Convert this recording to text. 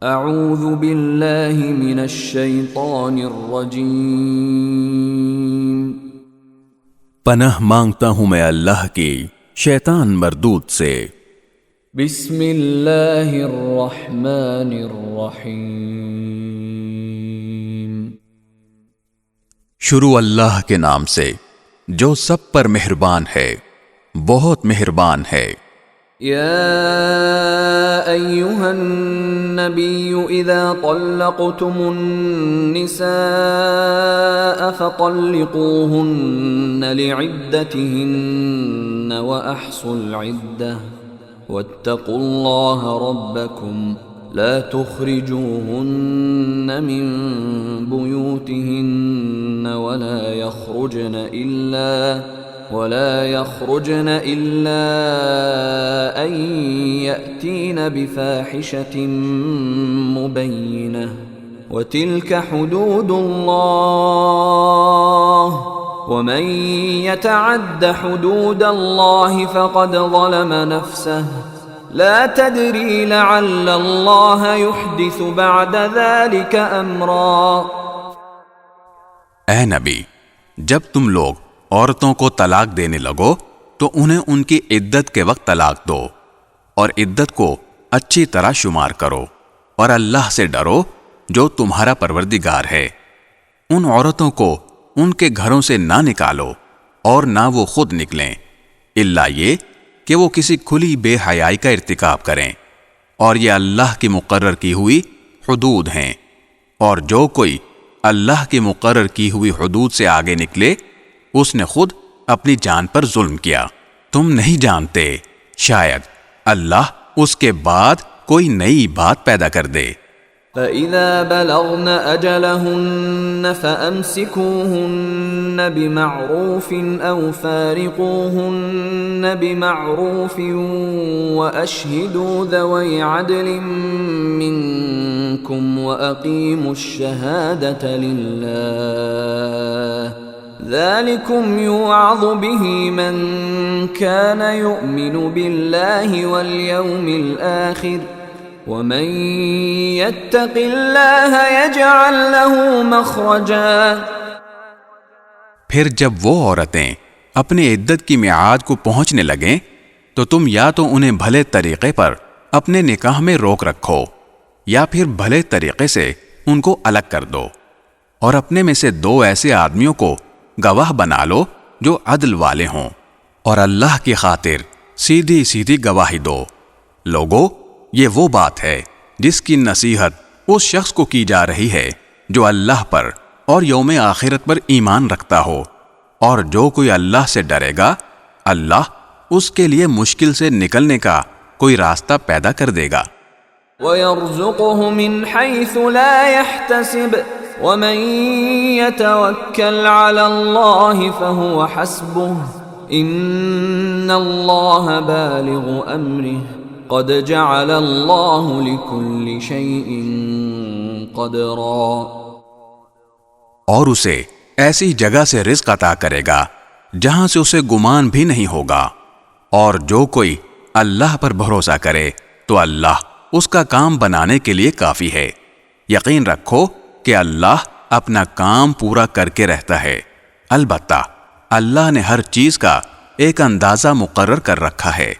اعوذ باللہ من الشیطان الرجیم، پناہ مانگتا ہوں میں اللہ کی شیطان مردود سے۔ بسم اللہ الرحمن الرحیم، شروع اللہ کے نام سے جو سب پر مہربان ہے، بہت مہربان ہے۔ یا ایہا النبی اذا طلقتم النساء فطلقوهن لعدتهن واحصوا العدة واتقوا الله ربكم لا تخرجوهن من بيوتهن ولا يخرجن إلا أن يأتين بفاحشة مبينة وتلك حدود الله ومن يتعد حدود الله فقد ظلم نفسه لا تدري لعل الله يحدث بعد ذلك أمرا۔ اے نبی، جب تم لوگ عورتوں کو طلاق دینے لگو تو انہیں ان کی عدت کے وقت طلاق دو، اور عدت کو اچھی طرح شمار کرو، اور اللہ سے ڈرو جو تمہارا پروردگار ہے۔ ان عورتوں کو ان کے گھروں سے نہ نکالو اور نہ وہ خود نکلیں، الا یہ کہ وہ کسی کھلی بے حیائی کا ارتکاب کریں، اور یہ اللہ کی مقرر کی ہوئی حدود ہیں، اور جو کوئی اللہ کی مقرر کی ہوئی حدود سے آگے نکلے اس نے خود اپنی جان پر ظلم کیا۔ تم نہیں جانتے، شاید اللہ اس کے بعد کوئی نئی بات پیدا کر دے۔ فَإِذَا بَلَغْنَ أَجَلَهُنَّ فَأَمْسِكُوهُنَّ بِمَعْرُوفٍ أَوْ فَارِقُوهُنَّ بِمَعْرُوفٍ وَأَشْهِدُوا ذَوَيْ عَدْلٍ مِّنكُمْ وَأَقِيمُوا الشَّهَادَةَ لِلَّهِ ذَلِكُمْ يُوعَظُ بِهِ مَنْ كَانَ يُؤْمِنُ بِاللَّهِ وَالْيَوْمِ الْآخِرِ وَمَنْ يَتَّقِ اللَّهَ يَجْعَلْ لَهُ مَخْرَجًا۔ پھر جب وہ عورتیں اپنی عدت کی میعاد کو پہنچنے لگیں تو تم یا تو انہیں بھلے طریقے پر اپنے نکاح میں روک رکھو، یا پھر بھلے طریقے سے ان کو الگ کر دو، اور اپنے میں سے دو ایسے آدمیوں کو گواہ بنا لو جو عدل والے ہوں، اور اللہ کی خاطر سیدھی سیدھی گواہی دو۔ لوگو، یہ وہ بات ہے جس کی نصیحت اس شخص کو کی جا رہی ہے جو اللہ پر اور یوم آخرت پر ایمان رکھتا ہو، اور جو کوئی اللہ سے ڈرے گا اللہ اس کے لیے مشکل سے نکلنے کا کوئی راستہ پیدا کر دے گا۔ وَيَرْزُقُهُ مِنْ حَيْثُ لَا يَحْتَسِبُ وَمَنْ يَتَوَكَّلْ عَلَى اللَّهِ فَهُوَ حَسْبُهُ إِنَّ اللَّهَ بَالِغُ أَمْرِهِ قَدْ جَعَلَ اللَّهُ لِكُلِّ شَيْءٍ قَدْرًا۔ اور اسے ایسی جگہ سے رزق عطا کرے گا جہاں سے اسے گمان بھی نہیں ہوگا، اور جو کوئی اللہ پر بھروسہ کرے تو اللہ اس کا کام بنانے کے لیے کافی ہے۔ یقین رکھو کہ اللہ اپنا کام پورا کر کے رہتا ہے، البتہ اللہ نے ہر چیز کا ایک اندازہ مقرر کر رکھا ہے۔